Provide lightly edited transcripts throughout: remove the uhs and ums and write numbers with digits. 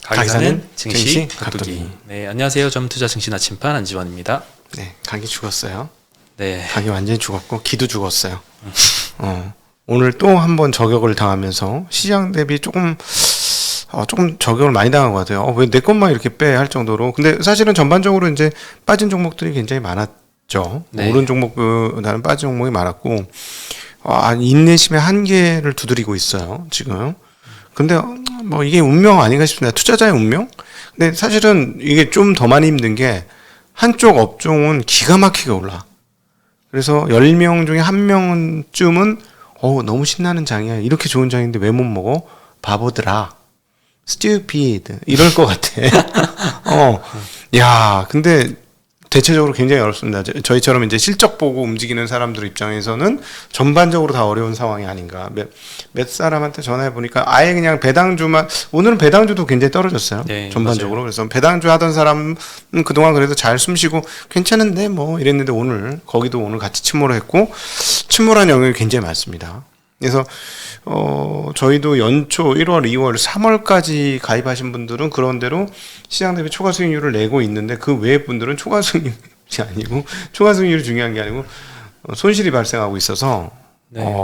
가기사는 증시 각도기. 네, 안녕하세요. 점투자 증시 나침판 안지원입니다. 네, 각이 죽었어요. 네, 각이 완전히 죽었고 기도 죽었어요. 오늘 또 한 번 저격을 당하면서 시장 대비 조금 저격을 많이 당한 것 같아요. 왜 내 것만 이렇게 빼 할 정도로. 근데 사실은 전반적으로 이제 빠진 종목들이 굉장히 많았죠. 네. 오른 종목보다는 빠진 종목이 많았고, 인내심의 한계를 두드리고 있어요, 지금. 근데 뭐 이게 운명 아닌가 싶습니다. 투자자의 운명? 근데 사실은 이게 좀 더 많이 힘든 게 한쪽 업종은 기가 막히게 올라. 그래서 10명 중에 1명쯤은 너무 신나는 장이야. 이렇게 좋은 장인데 왜 못 먹어? 바보들아. stupid. 이럴 것 같아. 야, 근데 대체적으로 굉장히 어렵습니다. 저희처럼 이제 실적 보고 움직이는 사람들 입장에서는 전반적으로 다 어려운 상황이 아닌가. 몇 사람한테 전화해 보니까 아예 그냥 배당주만, 오늘은 배당주도 굉장히 떨어졌어요. 네, 전반적으로. 맞아요. 그래서 배당주 하던 사람은 그동안 그래도 잘 숨쉬고 괜찮은데 뭐 이랬는데 거기도 오늘 같이 침몰을 했고, 침몰한 영역이 굉장히 많습니다. 그래서 저희도 연초 1월, 2월, 3월까지 가입하신 분들은 그런대로 시장 대비 초과 수익률을 내고 있는데, 그 외의 분들은 초과 수익률이 아니고, 초과 수익률이 중요한 게 아니고 손실이 발생하고 있어서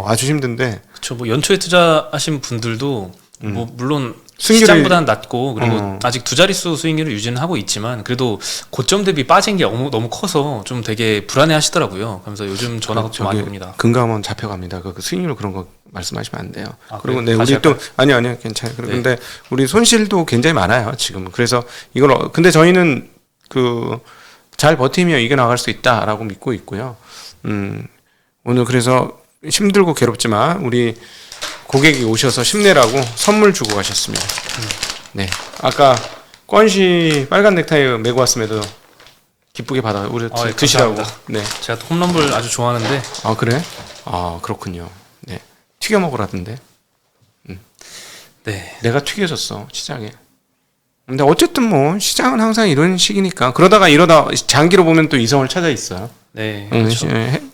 아주 힘든데. 그렇죠. 뭐 연초에 투자하신 분들도 뭐 물론 시장보다는 낮고, 그리고 아직 두 자릿수 수익률을 유지는 하고 있지만 그래도 고점 대비 빠진 게 너무 커서 좀 되게 불안해 하시더라고요. 그래서 요즘 전화가 좀 많이 옵니다. 금감원 잡혀갑니다. 그 수익률 그런 거 말씀하시면 안 돼요. 그리고 네, 우리 또 아니요 괜찮아요. 네. 근데 우리 손실도 굉장히 많아요 지금. 그래서 이걸 근데 저희는 잘 버티면 이겨 나갈 수 있다라고 믿고 있고요. 오늘 그래서 힘들고 괴롭지만 우리 고객이 오셔서 힘내라고 선물 주고 가셨습니다. 네, 아까 권시 빨간 넥타이 메고 왔음에도 기쁘게 받아 우리 드시라고. 네, 제가 또 홈런볼 아주 좋아하는데. 아 그래? 아 그렇군요. 네, 튀겨 먹으라던데. 네, 내가 튀겨졌어 시장에. 근데 어쨌든 뭐 시장은 항상 이런 식이니까, 그러다 장기로 보면 또 이성을 찾아 있어요. 네, 그렇죠.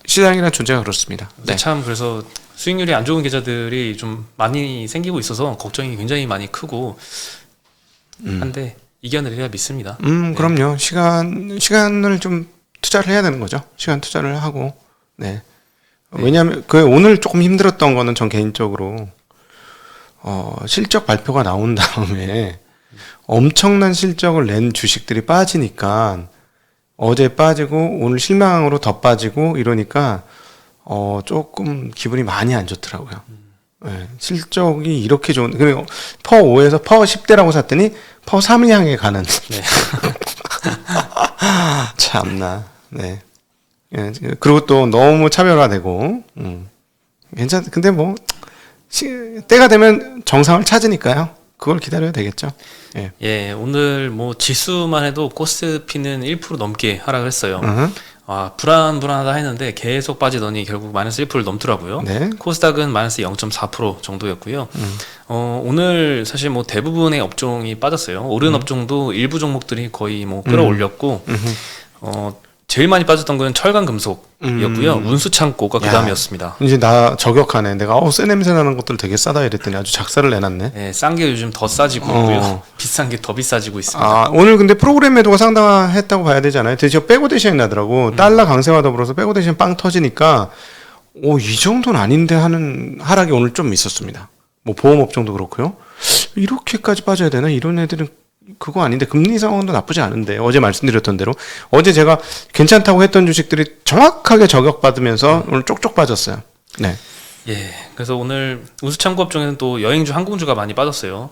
시장이라는 존재가 그렇습니다. 네, 참 그래서 수익률이 안 좋은 계좌들이 좀 많이 생기고 있어서 걱정이 굉장히 많이 크고 한데 이겨내려야 믿습니다. 네. 그럼요. 시간을 좀 투자를 해야 되는 거죠. 시간 투자를 하고. 네. 왜냐하면 오늘 조금 힘들었던 거는 전 개인적으로 실적 발표가 나온 다음에 엄청난 실적을 낸 주식들이 빠지니까, 어제 빠지고 오늘 실망으로 더 빠지고 이러니까 조금 기분이 많이 안 좋더라고요. 네, 실적이 이렇게 좋은, 그리고 퍼 5에서 퍼 10대라고 샀더니 퍼 3을 향해 가는. 네. 참나. 네. 네. 그리고 또 너무 차별화되고, 근데 뭐 때가 되면 정상을 찾으니까요. 그걸 기다려야 되겠죠. 예. 예, 오늘 뭐 지수만 해도 코스피는 1% 넘게 하락을 했어요. 불안하다 했는데 계속 빠지더니 결국 마이너스 1%를 넘더라고요. 네. 코스닥은 마이너스 0.4% 정도였고요. 오늘 사실 뭐 대부분의 업종이 빠졌어요. 오른 업종도 일부 종목들이 거의 뭐 끌어올렸고, 제일 많이 빠졌던 건 철강 금속이었고요. 운수 창고가 그 다음이었습니다. 이제 나 저격하네. 내가 쎄 냄새 나는 것들 되게 싸다 이랬더니 아주 작사를 내놨네. 네, 싼 게 요즘 더 싸지고 있고요. 비싼 게 더 비싸지고 있습니다. 오늘 근데 프로그램 매도가 상당했다고 봐야 되잖아요. 대신 빼고 대신이 나더라고. 달러 강세와 더불어서 빼고 대신 빵 터지니까 이 정도는 아닌데 하는 하락이 오늘 좀 있었습니다. 뭐 보험 업종도 그렇고요. 이렇게까지 빠져야 되나? 이런 애들은 그거 아닌데, 금리 상황도 나쁘지 않은데, 어제 말씀드렸던 대로 어제 제가 괜찮다고 했던 주식들이 정확하게 저격받으면서 오늘 쪽쪽 빠졌어요. 네. 예, 그래서 오늘 운수창고 업종에는 또 여행주, 항공주가 많이 빠졌어요.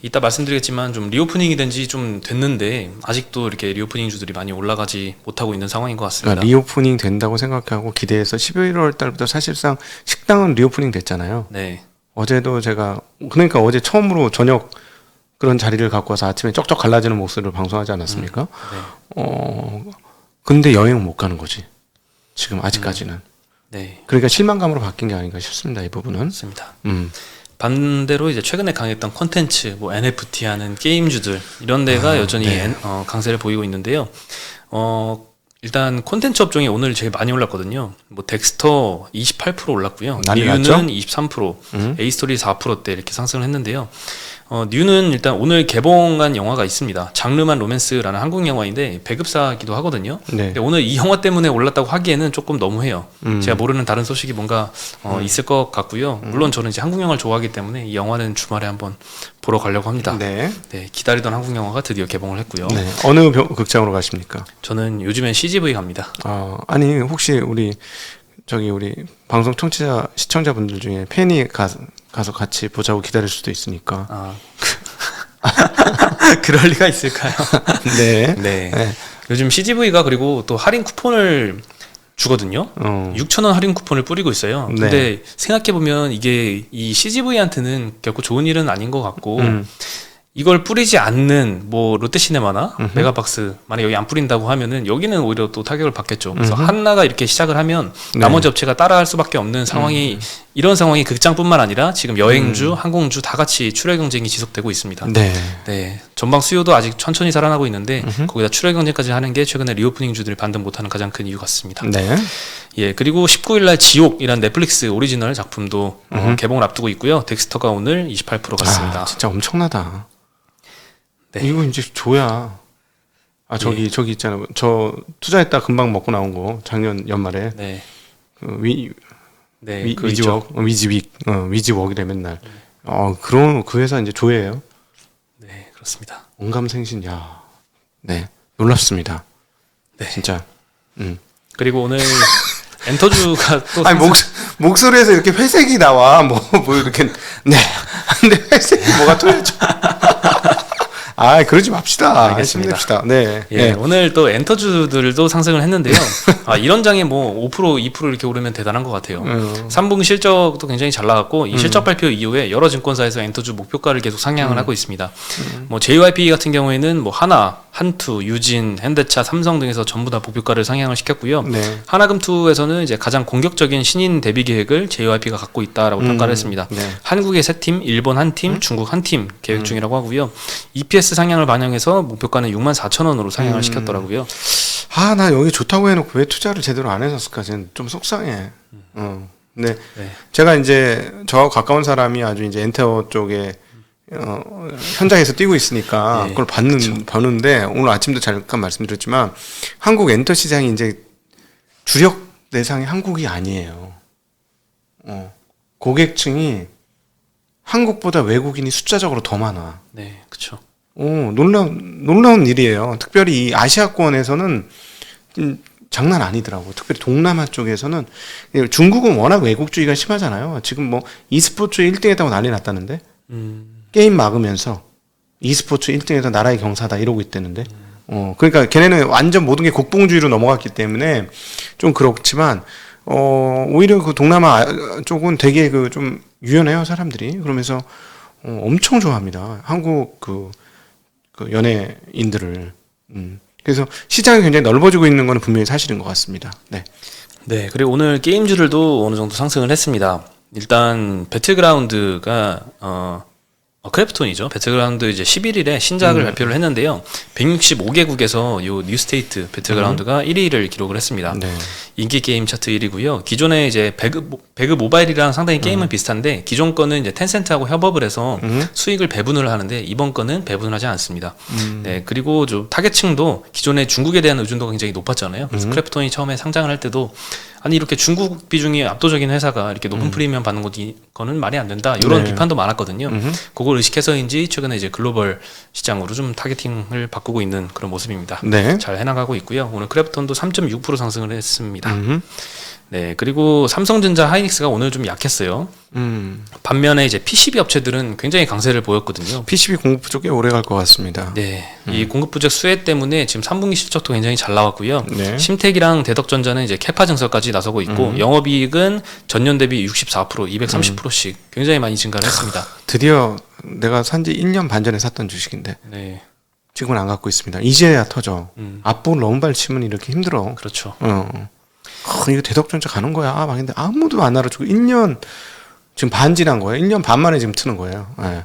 이따 말씀드리겠지만 좀 리오프닝이 된 지 좀 됐는데 아직도 이렇게 리오프닝주들이 많이 올라가지 못하고 있는 상황인 것 같습니다. 그러니까 리오프닝 된다고 생각하고 기대해서 11월 달부터 사실상 식당은 리오프닝 됐잖아요. 네. 어제도 그러니까 어제 처음으로 저녁 그런 자리를 갖고 와서 아침에 쩍쩍 갈라지는 모습을 방송하지 않았습니까? 네. 근데 여행 못 가는 거지. 지금 아직까지는. 네. 그러니까 실망감으로 바뀐 게 아닌가 싶습니다. 이 부분은. 맞습니다. 반대로 이제 최근에 강했던 콘텐츠, 뭐 NFT 하는 게임주들 이런 데가 여전히 강세를 보이고 있는데요. 일단 콘텐츠 업종이 오늘 제일 많이 올랐거든요. 뭐 덱스터 28% 올랐고요. 난리 뉴는 났죠? 23%, 에이스토리 4%대 이렇게 상승을 했는데요. 뉴는 일단 오늘 개봉한 영화가 있습니다. 장르만 로맨스라는 한국 영화인데 배급사기도 하거든요. 네. 근데 오늘 이 영화 때문에 올랐다고 하기에는 조금 너무해요. 제가 모르는 다른 소식이 뭔가 있을 것 같고요. 물론 저는 이제 한국 영화를 좋아하기 때문에 이 영화는 주말에 한번 보러 가려고 합니다. 네. 네, 기다리던 한국 영화가 드디어 개봉을 했고요. 네. 어느 극장으로 가십니까? 저는 요즘엔 CGV 갑니다. 아니 혹시 우리 방송 청취자 시청자분들 중에 팬이 가서 같이 보자고 기다릴 수도 있으니까. 그럴 리가 있을까요? 네. 네. 요즘 CGV가 그리고 또 할인 쿠폰을 주거든요. 6,000원 할인 쿠폰을 뿌리고 있어요. 근데 네. 생각해보면 이게 이 CGV한테는 결코 좋은 일은 아닌 것 같고 이걸 뿌리지 않는 뭐 롯데시네마나 메가박스 만약 여기 안 뿌린다고 하면은 여기는 오히려 또 타격을 받겠죠. 그래서 하나가 이렇게 시작을 하면 나머지 업체가 따라할 수밖에 없는 상황이 이런 상황이 극장뿐만 아니라 지금 여행주, 항공주 다 같이 출혈 경쟁이 지속되고 있습니다. 네. 네, 전방 수요도 아직 천천히 살아나고 있는데 거기다 출혈 경쟁까지 하는 게 최근에 리오프닝 주들이 반등 못하는 가장 큰 이유 같습니다. 네. 예, 그리고 19일날 지옥이란 넷플릭스 오리지널 작품도 개봉을 앞두고 있고요. 덱스터가 오늘 28% 갔습니다. 진짜 엄청나다. 네. 이거 이제 줘야. 저기 있잖아요. 저 투자했다 금방 먹고 나온 거 작년 연말에. 네. 위지웍이래 맨날. 그런 그 회사 이제 조회해요. 네, 그렇습니다. 온감생신. 야, 네, 놀랍습니다. 네, 진짜. 그리고 오늘 엔터주가 또 아니 목소리에서 이렇게 회색이 나와. 뭐 이렇게 네. 근데 회색이 뭐가 토해져. 그러지 맙시다. 알겠습니다. 힘냅시다. 네. 예, 오늘 또 엔터주들도 상승을 했는데요. 이런 장에 뭐 5%, 2% 이렇게 오르면 대단한 것 같아요. 3분기 실적도 굉장히 잘 나갔고 이 실적 발표 이후에 여러 증권사에서 엔터주 목표가를 계속 상향을 하고 있습니다. 뭐 JYP 같은 경우에는 뭐 하나, 한투, 유진, 현대차, 삼성 등에서 전부 다 목표가를 상향을 시켰고요. 네. 하나금투에서는 이제 가장 공격적인 신인 대비 계획을 JYP가 갖고 있다라고 평가를 했습니다. 네. 한국의 3팀, 일본 1팀, 중국 1팀 계획 중이라고 하고요. EPS 상향을 반영해서 목표가는 64,000원으로 상향을 시켰더라고요. 나 여기 좋다고 해놓고 왜 투자를 제대로 안 했었을까? 좀 속상해. 네. 제가 이제 저하고 가까운 사람이 아주 이제 엔터 쪽에 현장에서 뛰고 있으니까 그걸 보는데 오늘 아침도 잠깐 말씀드렸지만 한국 엔터 시장이 이제 주력 대상이 한국이 아니에요. 고객층이 한국보다 외국인이 숫자적으로 더 많아. 네, 그렇죠. 놀라운 일이에요. 특별히 이 아시아권에서는 장난 아니더라고. 특별히 동남아 쪽에서는 중국은 워낙 외국주의가 심하잖아요. 지금 뭐 e스포츠 1등했다고 난리 났다는데 게임 막으면서 e스포츠 1등에서 나라의 경사다 이러고 있다는데 그러니까 걔네는 완전 모든 게 국뽕주의로 넘어갔기 때문에 좀 그렇지만 오히려 그 동남아 쪽은 되게 그 좀 유연해요 사람들이. 그러면서 엄청 좋아합니다. 한국 그 연예인들을. 그래서 시장이 굉장히 넓어지고 있는 건 분명히 사실인 것 같습니다. 네. 네, 그리고 오늘 게임주들도 어느 정도 상승을 했습니다. 일단 배틀그라운드가 크래프톤이죠. 배틀그라운드 이제 11일에 신작을 발표를 했는데요. 165개국에서 요 뉴스테이트 배틀그라운드가 1위를 기록을 했습니다. 네. 인기 게임 차트 1위고요. 기존에 이제 배그 모바일이랑 상당히 게임은 비슷한데 기존 거는 이제 텐센트하고 협업을 해서 수익을 배분을 하는데 이번 거는 배분을 하지 않습니다. 네, 그리고 좀 타겟층도 기존에 중국에 대한 의존도가 굉장히 높았잖아요. 그래서 크래프톤이 처음에 상장을 할 때도 아니 이렇게 중국 비중이 압도적인 회사가 이렇게 높은 프리미엄 받는 거는 말이 안 된다 이런 비판도 많았거든요. 그걸 의식해서인지 최근에 이제 글로벌 시장으로 좀 타겟팅을 바꾸고 있는 그런 모습입니다. 네. 잘 해나가고 있고요. 오늘 크래프톤도 3.6% 상승을 했습니다. 네, 그리고 삼성전자 하이닉스가 오늘 좀 약했어요. 반면에 이제 PCB 업체들은 굉장히 강세를 보였거든요. PCB 공급 부족 꽤 오래 갈 것 같습니다. 네, 이 공급 부족 수혜 때문에 지금 3분기 실적도 굉장히 잘 나왔고요. 네. 심텍이랑 대덕전자는 이제 캐파 증설까지 나서고 있고 영업이익은 전년 대비 64%, 230%씩 굉장히 많이 증가를 했습니다. 드디어 내가 산지 1년 반 전에 샀던 주식인데 네, 지금은 안 갖고 있습니다. 이제야 터져. 앞부분 너무 발치면 이렇게 힘들어. 그렇죠. 이거 대덕전자 가는 거야. 막 근데 아무도 안 알아주고 1년 지금 반 지난 거예요. 1년 반 만에 지금 트는 거예요. 네.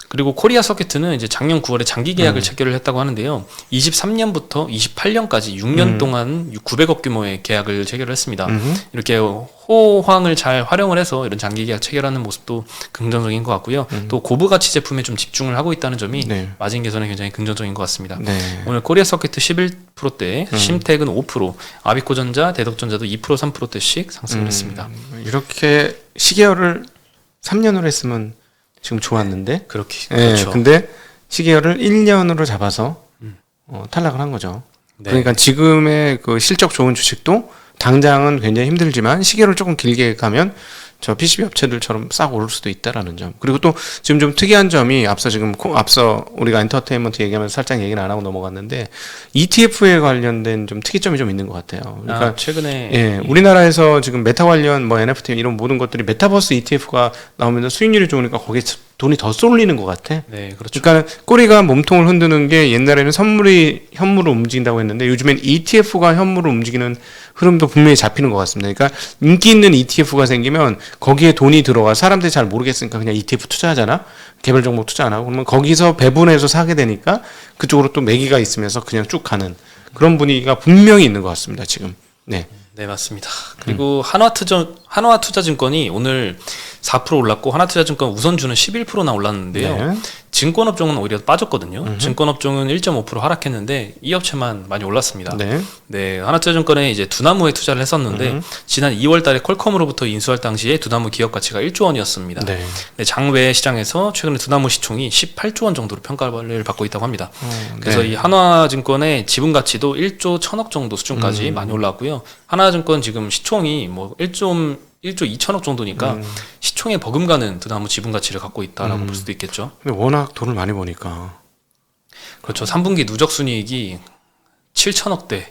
그리고 코리아 서킷은 이제 작년 9월에 장기 계약을 체결을 했다고 하는데요. 23년부터 28년까지 6년 동안 900억 규모의 계약을 체결을 했습니다. 이렇게 호황을 잘 활용을 해서 이런 장기 계약 체결하는 모습도 긍정적인 것 같고요. 또 고부 가치 제품에 좀 집중을 하고 있다는 점이 네. 마진 개선에 굉장히 긍정적인 것 같습니다. 네. 오늘 코리아 서킷 11%대, 심텍은 5%, 아비코전자, 대덕전자도 2%, 3%대씩 상승을 했습니다. 이렇게 시계열을 3년으로 했으면 지금 좋았는데 그렇게 예, 그렇죠. 근데 시계열을 1년으로 잡아서 탈락을 한 거죠. 네. 그러니까 지금의 그 실적 좋은 주식도 당장은 굉장히 힘들지만 시계를 조금 길게 가면 저 PCB 업체들처럼 싹 오를 수도 있다라는 점. 그리고 또 지금 좀 특이한 점이 앞서 우리가 엔터테인먼트 얘기하면서 살짝 얘기는 안 하고 넘어갔는데 ETF에 관련된 좀 특이점이 좀 있는 것 같아요. 그러니까 최근에 예, 우리나라에서 지금 메타 관련 뭐 NFT 이런 모든 것들이 메타버스 ETF가 나오면서 수익률이 좋으니까 거기에 돈이 더 쏠리는 것 같아. 네, 그렇죠. 그러니까 꼬리가 몸통을 흔드는 게 옛날에는 선물이 현물을 움직인다고 했는데 요즘엔 ETF가 현물을 움직이는 흐름도 분명히 잡히는 것 같습니다. 그러니까 인기 있는 ETF가 생기면 거기에 돈이 들어가 사람들이 잘 모르겠으니까 그냥 ETF 투자하잖아. 개별 종목 투자 안 하고 그러면 거기서 배분해서 사게 되니까 그쪽으로 또 매기가 있으면서 그냥 쭉 가는 그런 분위기가 분명히 있는 것 같습니다. 지금. 네. 네, 맞습니다. 그리고 한화투자증권이 오늘 4% 올랐고 하나투자증권 우선주는 11%나 올랐는데요. 네. 증권업종은 오히려 빠졌거든요. 증권업종은 1.5% 하락했는데 이 업체만 많이 올랐습니다. 네. 네, 하나투자증권에 이제 두나무에 투자를 했었는데 지난 2월달에 퀄컴으로부터 인수할 당시에 두나무 기업 가치가 1조 원이었습니다. 네. 네, 장외 시장에서 최근에 두나무 시총이 18조 원 정도로 평가를 받고 있다고 합니다. 그래서 네. 이 한화증권의 지분 가치도 1조 1천억 정도 수준까지 많이 올랐고요. 하나증권 지금 시총이 뭐 1조 2천억 정도니까 시총에 버금가는 두나무 지분 가치를 갖고 있다라고 볼 수도 있겠죠. 근데 워낙 돈을 많이 버니까. 그렇죠. 3분기 누적 순이익이 7천억대.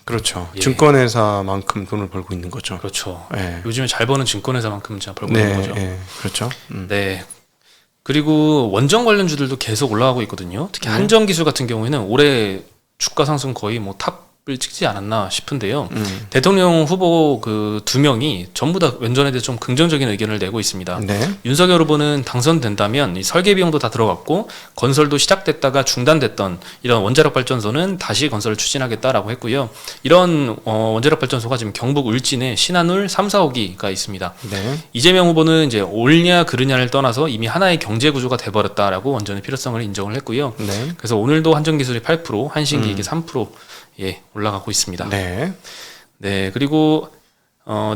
그렇죠. 예. 증권회사만큼 돈을 벌고 있는 거죠. 그렇죠. 예. 요즘에 잘 버는 증권회사만큼 진짜 벌고 있는 거죠. 예. 그렇죠. 네. 그리고 원전 관련주들도 계속 올라가고 있거든요. 특히 한전기술 같은 경우에는 올해 주가 상승 거의 뭐 탑을 찍지 않았나 싶은데요. 대통령 후보 그 두 명이 전부 다 원전에 대해서 좀 긍정적인 의견을 내고 있습니다. 네. 윤석열 후보는 당선된다면 이 설계 비용도 다 들어갔고 건설도 시작됐다가 중단됐던 이런 원자력 발전소는 다시 건설을 추진하겠다라고 했고요. 이런 원자력 발전소가 지금 경북 울진에 신한울 3, 4호기가 있습니다. 네. 이재명 후보는 이제 옳냐 그르냐를 떠나서 이미 하나의 경제 구조가 돼버렸다라고 원전의 필요성을 인정을 했고요. 네. 그래서 오늘도 한전기술이 8%, 한신기획이 3% 예, 올라가고 있습니다. 네. 네, 그리고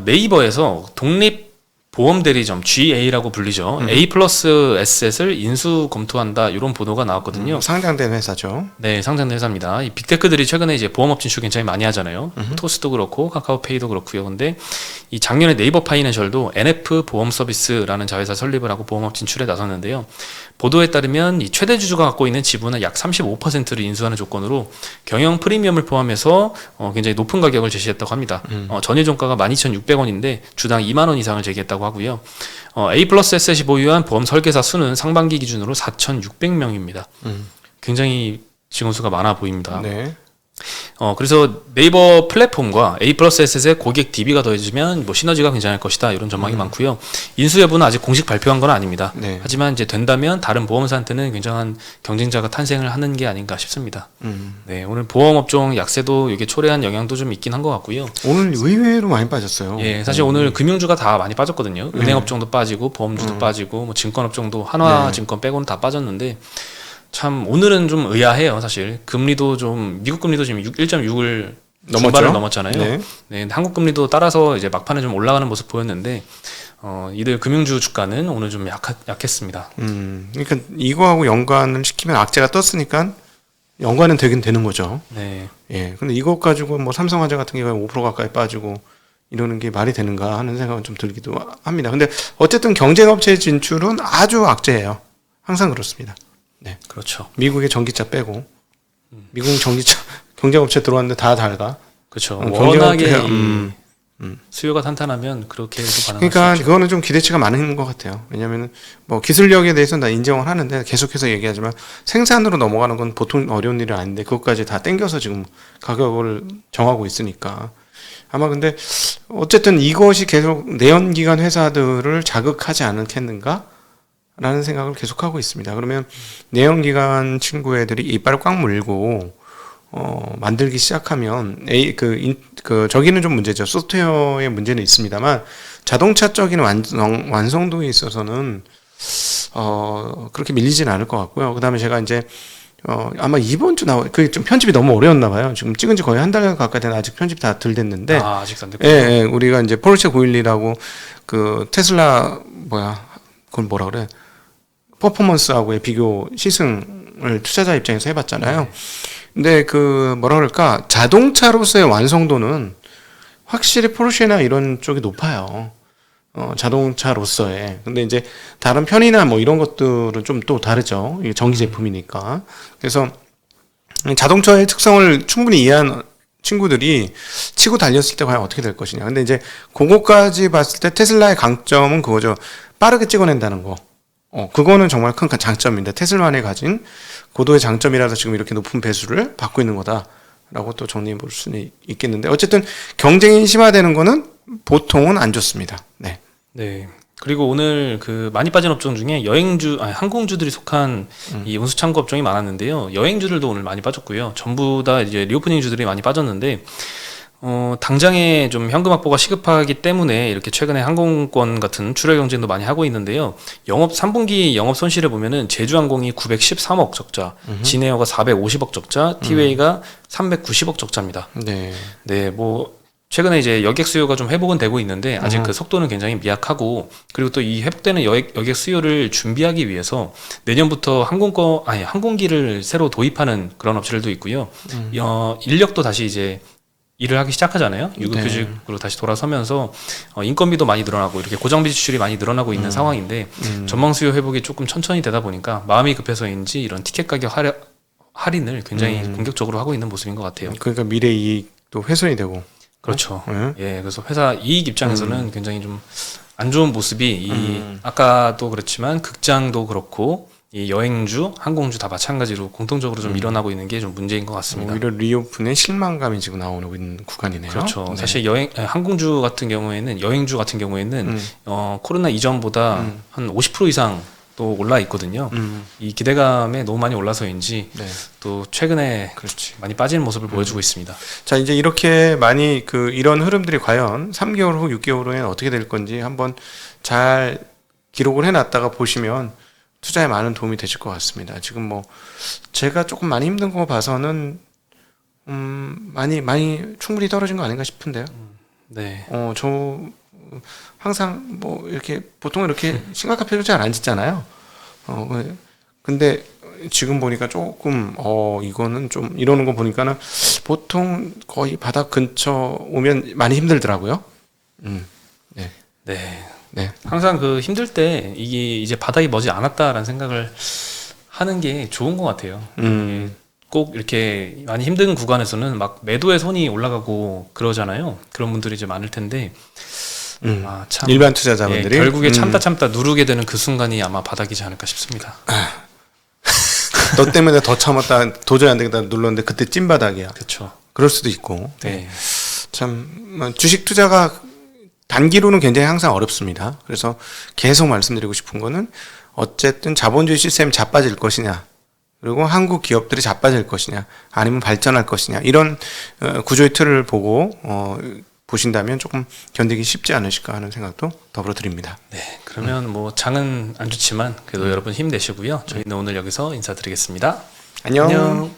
네이버에서 독립 보험 대리점 GA라고 불리죠. A 플러스 에셋을 인수 검토한다 이런 보도가 나왔거든요. 상장된 회사죠. 네, 상장된 회사입니다. 이 빅테크들이 최근에 이제 보험업 진출 굉장히 많이 하잖아요. 토스도 그렇고 카카오페이도 그렇고요. 근데 이 작년에 네이버 파이낸셜도 NF 보험 서비스라는 자회사 설립을 하고 보험업 진출에 나섰는데요. 보도에 따르면 이 최대 주주가 갖고 있는 지분의 약 35%를 인수하는 조건으로 경영 프리미엄을 포함해서 굉장히 높은 가격을 제시했다고 합니다. 전일 종가가 12,600원인데 주당 2만 원 이상을 제기했다고 하고요. A 플러스 에셋이 보유한 보험 설계사 수는 상반기 기준으로 4,600명입니다. 굉장히 직원수가 많아 보입니다. 네. 그래서 네이버 플랫폼과 A 플러스 에셋의 고객 DB가 더해지면 뭐 시너지가 굉장할 것이다 이런 전망이 많고요. 인수 여부는 아직 공식 발표한 건 아닙니다. 네. 하지만 이제 된다면 다른 보험사한테는 굉장한 경쟁자가 탄생을 하는 게 아닌가 싶습니다. 네, 오늘 보험업종 약세도 이게 초래한 영향도 좀 있긴 한 것 같고요. 오늘 의외로 많이 빠졌어요. 예, 사실 오늘 금융주가 다 많이 빠졌거든요. 은행업종도 빠지고 보험주도 빠지고 뭐 증권업종도 한화증권 빼고는 다 빠졌는데 참 오늘은 좀 의아해요. 사실 금리도 좀 미국 금리도 지금 1.6을 중반을 넘었잖아요. 네. 네, 한국 금리도 따라서 이제 막판에 좀 올라가는 모습 보였는데 이들 금융주 주가는 오늘 좀 약했습니다. 그러니까 이거하고 연관을 시키면 악재가 떴으니까 연관은 되긴 되는 거죠. 네, 예. 근데 이것 가지고 뭐 삼성화재 같은 경우에 5% 가까이 빠지고 이러는 게 말이 되는가 하는 생각은 좀 들기도 합니다. 근데 어쨌든 경쟁업체 진출은 아주 악재예요. 항상 그렇습니다. 네. 그렇죠. 미국의 전기차 빼고 미국 전기차 경쟁업체 들어왔는데 다 달가. 그렇죠. 경쟁업체, 워낙에 수요가 탄탄하면 그렇게도 반응할 수 그러니까 있죠. 그거는 좀 기대치가 많은 것 같아요. 왜냐하면 뭐 기술력에 대해서는 다 인정을 하는데 계속해서 얘기하지만 생산으로 넘어가는 건 보통 어려운 일이 아닌데 그것까지 다 땡겨서 지금 가격을 정하고 있으니까 아마 근데 어쨌든 이것이 계속 내연기관 회사들을 자극하지 않겠는가? 라는 생각을 계속하고 있습니다. 그러면 내연기관 친구 애들이 이빨을 꽉 물고 만들기 시작하면 저기는 좀 문제죠. 소프트웨어의 문제는 있습니다만 자동차적인 완성도에 있어서는 그렇게 밀리지는 않을 것 같고요. 그다음에 제가 이제 아마 이번 주 그게 좀 편집이 너무 어려웠나 봐요. 지금 찍은 지 거의 한 달 가까이 된 아직 편집 다 덜 됐는데. 아직도 안 됐군요. 예, 우리가 이제 포르쉐 911하고 그 테슬라 그걸 뭐라 그래? 퍼포먼스하고의 비교 시승을 투자자 입장에서 해봤잖아요. 네. 근데 그 뭐라 그럴까? 자동차로서의 완성도는 확실히 포르쉐나 이런 쪽이 높아요. 자동차로서의. 근데 이제 다른 편의나 뭐 이런 것들은 좀 또 다르죠. 이게 전기 제품이니까. 그래서 자동차의 특성을 충분히 이해한 친구들이 치고 달렸을 때 과연 어떻게 될 것이냐. 근데 이제 그거까지 봤을 때 테슬라의 강점은 그거죠. 빠르게 찍어낸다는 거. 그거는 정말 큰 장점인데 테슬라만이 가진 고도의 장점이라서 지금 이렇게 높은 배수를 받고 있는 거다라고 또 정리해 볼 수는 있겠는데 어쨌든 경쟁이 심화되는 거는 보통은 안 좋습니다. 네. 네. 그리고 오늘 그 많이 빠진 업종 중에 항공주들이 속한 이 운수창고 업종이 많았는데요. 여행주들도 오늘 많이 빠졌고요. 전부 다 이제 리오프닝주들이 많이 빠졌는데 당장에 좀 현금 확보가 시급하기 때문에 이렇게 최근에 항공권 같은 출혈 경쟁도 많이 하고 있는데요. 3분기 영업 손실을 보면은 제주항공이 913억 적자, 진에어가 450억 적자, 티웨이가 390억 적자입니다. 네. 네, 뭐 최근에 이제 여객 수요가 좀 회복은 되고 있는데 아직 그 속도는 굉장히 미약하고 그리고 또 이 회복되는 여객 수요를 준비하기 위해서 내년부터 항공기를 새로 도입하는 그런 업체들도 있고요. 인력도 다시 이제 일을 하기 시작하잖아요. 유급휴직으로 다시 돌아서면서 인건비도 많이 늘어나고 이렇게 고정비 지출이 많이 늘어나고 있는 상황인데 전망 수요 회복이 조금 천천히 되다 보니까 마음이 급해서인지 이런 티켓 가격 할인을 굉장히 공격적으로 하고 있는 모습인 것 같아요. 그러니까 미래 이익도 훼손이 되고. 그렇죠. 예, 그래서 회사 이익 입장에서는 굉장히 좀 안 좋은 모습이 아까도 그렇지만 극장도 그렇고 이 여행주, 항공주 다 마찬가지로 공통적으로 좀 일어나고 있는 게 좀 문제인 것 같습니다. 오히려 리오픈의 실망감이 지금 나오고 있는 구간이네요. 그렇죠. 네. 사실 항공주 같은 경우에는 여행주 같은 경우에는 코로나 이전보다 한 50% 이상 또 올라 있거든요. 이 기대감에 너무 많이 올라서인지 네. 또 최근에 그렇지. 많이 빠지는 모습을 보여주고 있습니다. 자, 이제 이렇게 많이 이런 흐름들이 과연 3개월 후, 6개월 후에는 어떻게 될 건지 한번 잘 기록을 해놨다가 보시면 투자에 많은 도움이 되실 것 같습니다. 지금 뭐 제가 조금 많이 힘든 거 봐서는 많이 충분히 떨어진 거 아닌가 싶은데요. 네. 저 항상 뭐 이렇게 보통 이렇게 심각한 표정 잘 안 짓잖아요. 근데 지금 보니까 조금 이거는 좀 이러는 거 보니까는 보통 거의 바닥 근처 오면 많이 힘들더라고요. 네. 네. 네. 항상 그 힘들 때 이게 이제 바닥이 머지 않았다라는 생각을 하는 게 좋은 것 같아요. 꼭 이렇게 많이 힘든 구간에서는 막 매도의 손이 올라가고 그러잖아요. 그런 분들이 이제 많을 텐데 참 일반 투자자분들이 결국에 참다 누르게 되는 그 순간이 아마 바닥이지 않을까 싶습니다. 너 때문에 더 참았다 도저히 안 되겠다 눌렀는데 그때 찐바닥이야. 그렇죠. 그럴 수도 있고. 네. 참 주식 투자가 단기로는 굉장히 항상 어렵습니다. 그래서 계속 말씀드리고 싶은 거는 어쨌든 자본주의 시스템이 자빠질 것이냐, 그리고 한국 기업들이 자빠질 것이냐, 아니면 발전할 것이냐, 이런 구조의 틀을 보고 보신다면 조금 견디기 쉽지 않으실까 하는 생각도 더불어 드립니다. 네. 그러면 뭐 장은 안 좋지만 그래도 여러분 힘내시고요. 저희는 오늘 여기서 인사드리겠습니다. 안녕. 안녕.